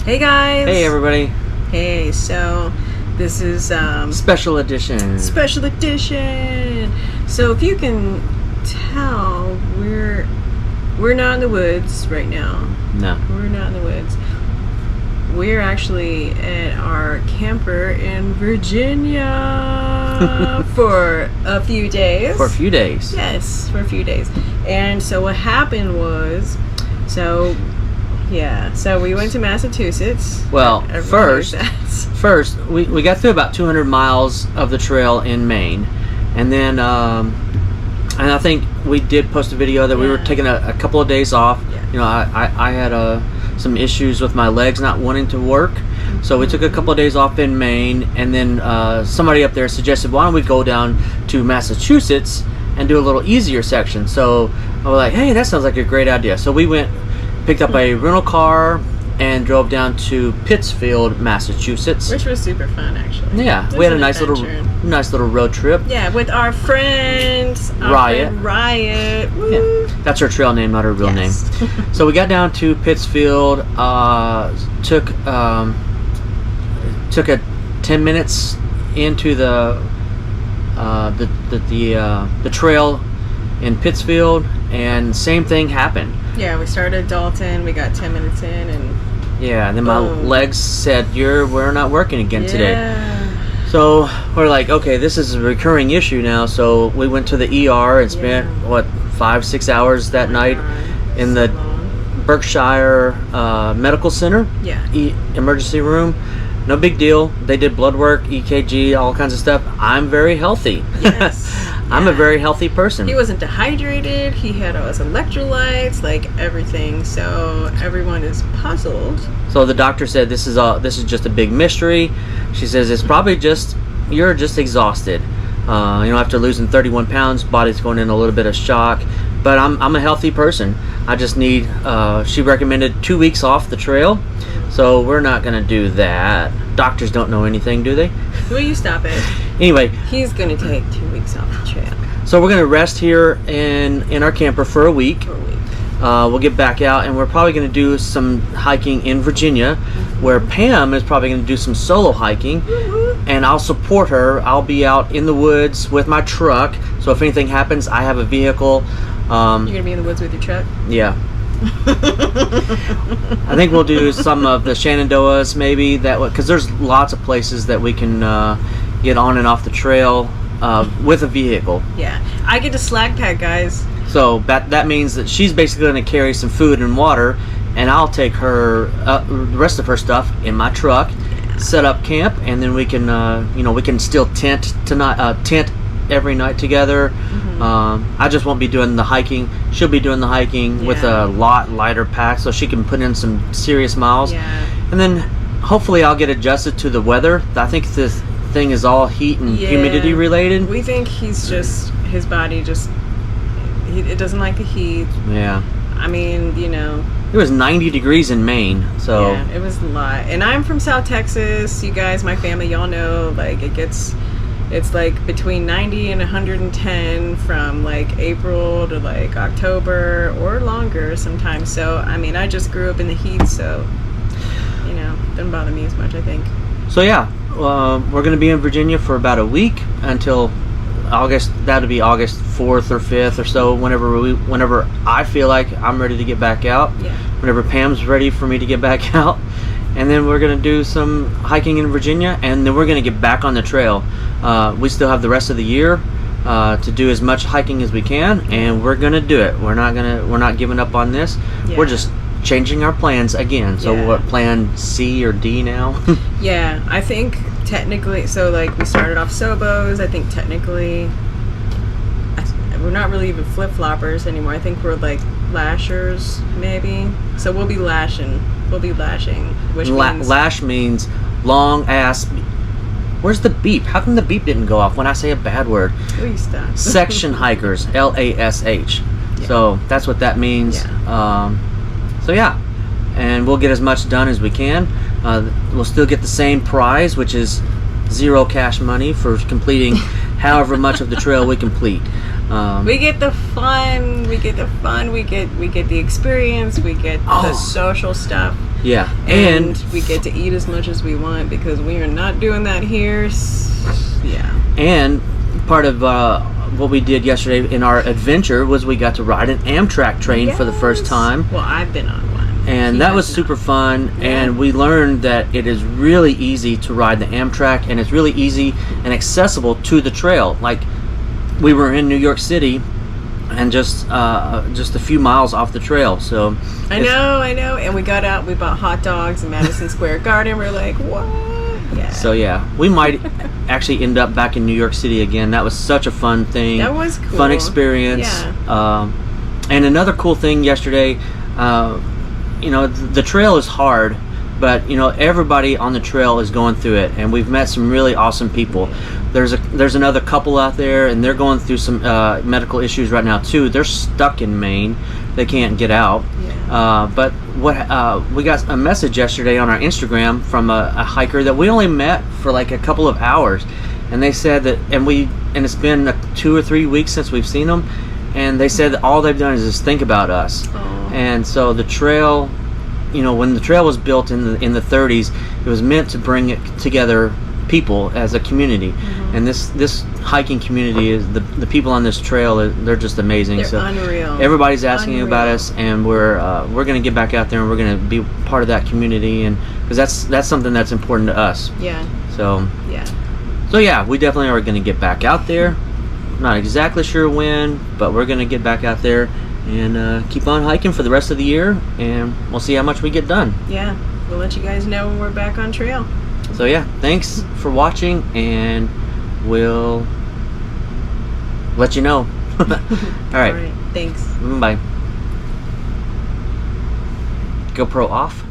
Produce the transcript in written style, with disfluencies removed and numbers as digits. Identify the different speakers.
Speaker 1: Hey guys!
Speaker 2: Hey everybody!
Speaker 1: Hey, so this is
Speaker 2: Special edition.
Speaker 1: Special edition. So if you can tell, we're not in the woods right now.
Speaker 2: No.
Speaker 1: We're not in the woods. We're actually at our camper in Virginia for a few days.
Speaker 2: For a few days.
Speaker 1: Yes, for a few days. And so what happened was, so we went to Massachusetts.
Speaker 2: Well,
Speaker 1: Everyone
Speaker 2: first we got through about 200 miles of the trail in Maine, and then and I think we did post a video that we were taking a couple of days off.
Speaker 1: Yeah.
Speaker 2: You know, I had some issues with my legs not wanting to work, so we took a couple of days off in Maine, and then somebody up there suggested, why don't we go down to Massachusetts and do a little easier section. So I was like, hey, that sounds like a great idea. So we went, picked up a rental car and drove down to Pittsfield, Massachusetts,
Speaker 1: which was super fun, actually.
Speaker 2: Yeah, we had a nice little road trip.
Speaker 1: Yeah, with our friends,
Speaker 2: Riot.
Speaker 1: Riot. Woo.
Speaker 2: Yeah, that's her trail name, not her real name. So we got down to Pittsfield. Took a 10 minutes into the trail in Pittsfield, and same thing happened.
Speaker 1: Yeah, we started at Dalton. We got 10 minutes in, and
Speaker 2: yeah, and then my legs said, we're not working again today. So we're like, okay, this is a recurring issue now. So we went to the ER and spent 5-6 hours that night in the Berkshire Medical Center. Emergency room. No big deal. They did blood work, EKG, all kinds of stuff. I'm very healthy.
Speaker 1: Yes.
Speaker 2: I'm a very healthy person.
Speaker 1: He wasn't dehydrated. He had all his electrolytes, like everything. So everyone is puzzled.
Speaker 2: So the doctor said, this is just a big mystery. She says it's probably you're just exhausted. After losing 31 pounds, body's going in a little bit of shock. But I'm a healthy person. I just need. She recommended 2 weeks off the trail, so we're not gonna do that. Doctors don't know anything, do they?
Speaker 1: Will you stop it?
Speaker 2: Anyway,
Speaker 1: he's gonna take 2 weeks off the trail.
Speaker 2: So we're gonna rest here in our camper for a week. We'll get back out, and we're probably gonna do some hiking in Virginia, where Pam is probably gonna do some solo hiking, and I'll support her. I'll be out in the woods with my truck, so if anything happens, I have a vehicle.
Speaker 1: You're gonna be in the woods with your truck?
Speaker 2: Yeah. I think we'll do some of the Shenandoahs, maybe, because there's lots of places that we can get on and off the trail with a vehicle.
Speaker 1: Yeah, I get to slack pack, guys.
Speaker 2: So that means that she's basically going to carry some food and water, and I'll take the rest of her stuff in my truck, set up camp, and then we can we can still tent every night together. I just won't be doing the hiking. She'll be doing the hiking with a lot lighter pack, so she can put in some serious miles. And then hopefully I'll get adjusted to the weather. I think this thing is all heat and humidity related.
Speaker 1: We think his body it doesn't like the heat.
Speaker 2: Yeah.
Speaker 1: I mean,
Speaker 2: it was 90 degrees in Maine, so
Speaker 1: yeah, it was a lot. And I'm from South Texas. You guys, my family, y'all know, like it's like between 90 and 110 from like April to like October or longer sometimes. So I mean, I just grew up in the heat, so doesn't bother me as much, I think.
Speaker 2: So yeah, we're going to be in Virginia for about a week until August. That'll be August 4th or 5th or so, whenever I feel like I'm ready to get back out. Whenever Pam's ready for me to get back out. And then we're going to do some hiking in Virginia, and then we're going to get back on the trail. We still have the rest of the year to do as much hiking as we can, and we're going to do it. We're not giving up on this. We're just changing our plans again. So what, plan C or D now?
Speaker 1: Yeah, I think technically, so like we started off Sobos. I think technically we're not really even flip-floppers anymore. I think we're like lashers, maybe. So we'll be lashing. Which means
Speaker 2: lash means long ass. Where's the beep? How come the beep didn't go off when I say a bad word?
Speaker 1: Please stop.
Speaker 2: Section hikers, LASH. So that's what that means. So yeah, and we'll get as much done as we can. We'll still get the same prize, which is 0 cash money for completing however much of the trail we complete.
Speaker 1: We get the fun. We get the fun. We get the experience. We get the social stuff.
Speaker 2: Yeah,
Speaker 1: and we get to eat as much as we want because we are not doing that here. Yeah.
Speaker 2: And part of what we did yesterday in our adventure was we got to ride an Amtrak train for the first time.
Speaker 1: Well, I've been on one.
Speaker 2: And that was super fun, and we learned that it is really easy to ride the Amtrak, and it's really easy and accessible to the trail. Like, we were in New York City, and just a few miles off the trail. So
Speaker 1: I know, and we got out, we bought hot dogs in Madison Square Garden. We're like, what? Yeah.
Speaker 2: So yeah, we might actually end up back in New York City again. That was such a fun thing.
Speaker 1: That was cool.
Speaker 2: Fun experience.
Speaker 1: Yeah.
Speaker 2: And another cool thing yesterday, the trail is hard, but everybody on the trail is going through it, and we've met some really awesome people. There's another couple out there, and they're going through some medical issues right now too. They're stuck in Maine; they can't get out. Yeah. But we got a message yesterday on our Instagram from a hiker that we only met for like a couple of hours, and they said that, and it's been 2 or 3 weeks since we've seen them, and they said that all they've done is just think about us.
Speaker 1: Aww.
Speaker 2: And so the trail, when the trail was built in the 30s, it was meant to bring it together people as a community. Mm-hmm. And this hiking community is the people on this trail. They're just amazing.
Speaker 1: They're unreal.
Speaker 2: Everybody's asking about us, and we're going to get back out there, and we're going to be part of that community, and because that's something that's important to us.
Speaker 1: Yeah.
Speaker 2: So yeah, we definitely are going to get back out there. Not exactly sure when, but we're going to get back out there and keep on hiking for the rest of the year, and we'll see how much we get done.
Speaker 1: Yeah, we'll let you guys know when we're back on trail.
Speaker 2: So yeah, thanks for watching, and we'll let you know. All right.
Speaker 1: All right, thanks.
Speaker 2: Bye. GoPro off.